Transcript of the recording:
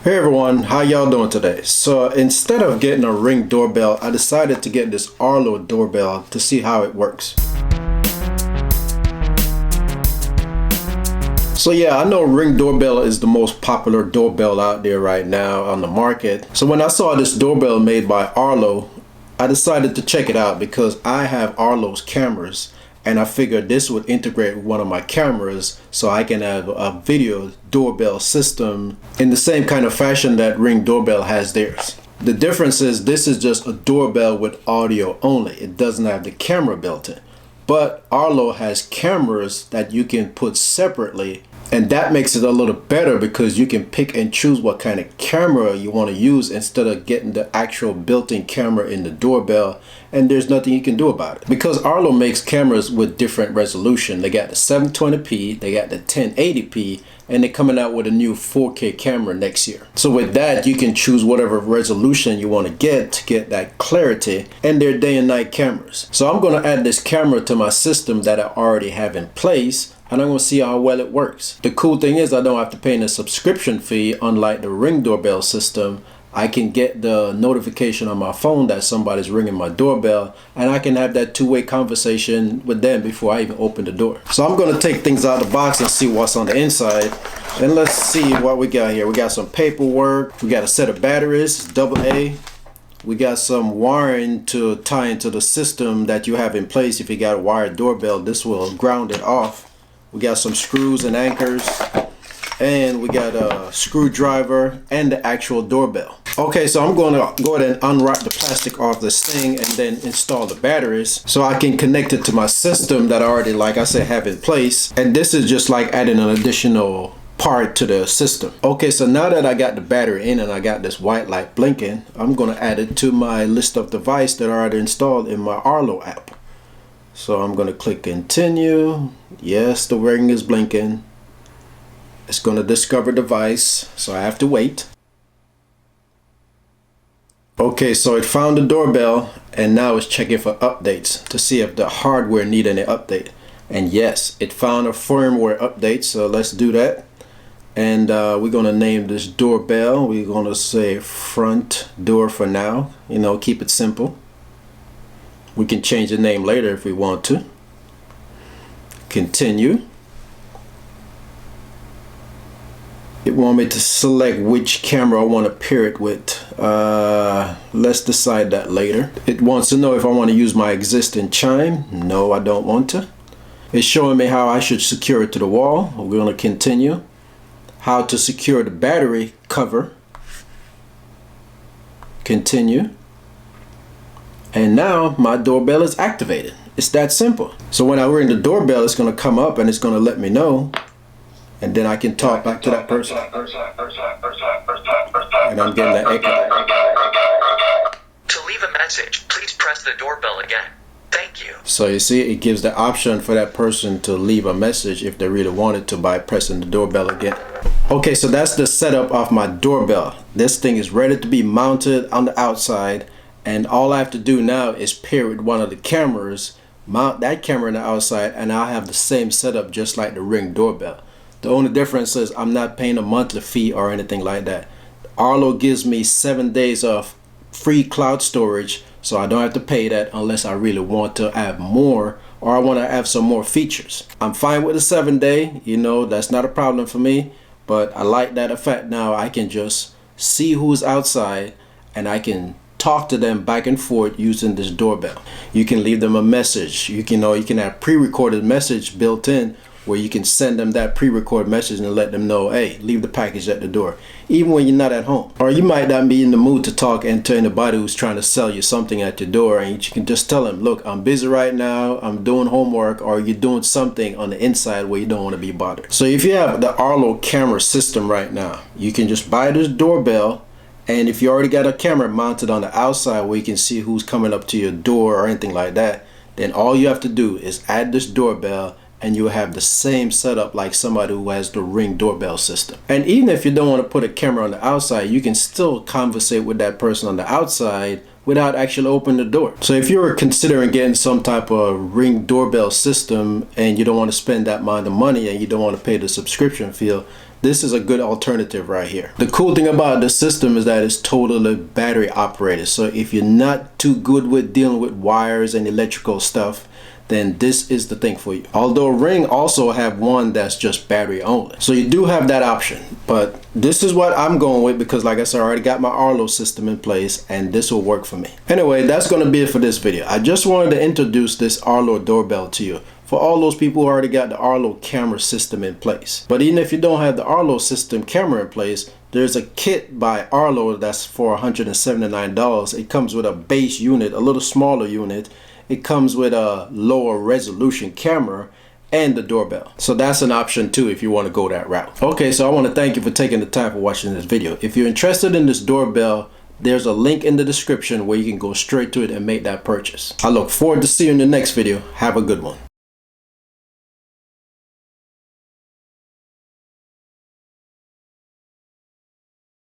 Hey everyone, how y'all doing today? So instead of getting a Ring doorbell, I decided to get this Arlo doorbell to see how it works. So yeah, I know Ring doorbell is the most popular doorbell out there right now on the market. So when I saw this doorbell made by Arlo, I decided to check it out because I have Arlo's cameras and I figured this would integrate with one of my cameras so I can have a video doorbell system in the same kind of fashion that Ring doorbell has theirs. The difference is this is just a doorbell with audio only. It doesn't have the camera built in. But Arlo has cameras that you can put separately, and that makes it a little better because you can pick and choose what kind of camera you want to use instead of getting the actual built-in camera in the doorbell, and there's nothing you can do about it. Because Arlo makes cameras with different resolution. They got the 720p, they got the 1080p, and they're coming out with a new 4K camera next year. So with that, you can choose whatever resolution you want to get that clarity, and they're day and night cameras. So I'm going to add this camera to my system that I already have in place, and I'm going to see how well it works. The cool thing is I don't have to pay a subscription fee. Unlike the Ring doorbell system, I can get the notification on my phone that somebody's ringing my doorbell, and I can have that two-way conversation with them before I even open the door. So I'm going to take things out of the box and see what's on the inside, and let's see what we got here. We got some paperwork, we got a set of batteries, AA. We got some wiring to tie into the system that you have in place. If you got a wired doorbell, this will ground it off. We got some screws and anchors, and we got a screwdriver and the actual doorbell. Okay, so I'm going to go ahead and unwrap the plastic off this thing and then install the batteries so I can connect it to my system that I already, like I said, have in place. And this is just like adding an additional part to the system. Okay, so now that I got the battery in and I got this white light blinking, I'm going to add it to my list of devices that are already installed in my Arlo app. So I'm going to click continue. Yes, the ring is blinking. It's going to discover device, so I have to wait. Okay, so it found the doorbell and now it's checking for updates to see if the hardware need any update. And yes, it found a firmware update, so let's do that. And we're going to name this doorbell. We're going to say front door for now. You know, keep it simple. We can change the name later if we want to. Continue. It wants me to select which camera I want to pair it with. Let's decide that later. It wants to know if I want to use my existing chime. No, I don't want to. It's showing me how I should secure it to the wall. We're going to continue. How to secure the battery cover. Continue. And now my doorbell is activated. It's that simple. So when I ring the doorbell, it's going to come up and it's going to let me know. And then I can talk back to that person. And I'm getting that echo. To leave a message, please press the doorbell again. Thank you. So you see, it gives the option for that person to leave a message if they really wanted to by pressing the doorbell again. Okay, so that's the setup of my doorbell. This thing is ready to be mounted on the outside. And all I have to do now is pair with one of the cameras, mount that camera on the outside, and I'll have the same setup just like the Ring doorbell. The only difference is I'm not paying a monthly fee or anything like that. Arlo gives me 7 days of free cloud storage, so I don't have to pay that unless I really want to add more or I want to have some more features. I'm fine with the 7-day, you know, that's not a problem for me, but I like that effect now. I can just see who's outside and I can talk to them back and forth using this doorbell. You can leave them a message. You can have pre-recorded message built in where you can send them that pre-recorded message and let them know, hey, leave the package at the door, even when you're not at home. Or you might not be in the mood to talk and to anybody who's trying to sell you something at your door, and you can just tell them, look, I'm busy right now, I'm doing homework, or you're doing something on the inside where you don't want to be bothered. So if you have the Arlo camera system right now, you can just buy this doorbell. And if you already got a camera mounted on the outside where you can see who's coming up to your door or anything like that, then all you have to do is add this doorbell and you'll have the same setup like somebody who has the Ring doorbell system. And even if you don't want to put a camera on the outside, you can still conversate with that person on the outside without actually opening the door. So if you're considering getting some type of Ring doorbell system and you don't want to spend that amount of money and you don't want to pay the subscription fee, this is a good alternative right here. The cool thing about the system is that it's totally battery operated. So if you're not too good with dealing with wires and electrical stuff, then this is the thing for you. Although Ring also have one that's just battery only. So you do have that option, but this is what I'm going with because like I said, I already got my Arlo system in place and this will work for me. Anyway, that's going to be it for this video. I just wanted to introduce this Arlo doorbell to you for all those people who already got the Arlo camera system in place. But even if you don't have the Arlo system camera in place, there's a kit by Arlo that's for $179. It comes with a base unit, a little smaller unit. It comes with a lower resolution camera and the doorbell. So that's an option too if you want to go that route. Okay, so I want to thank you for taking the time for watching this video. If you're interested in this doorbell, there's a link in the description where you can go straight to it and make that purchase. I look forward to seeing you in the next video. Have a good one.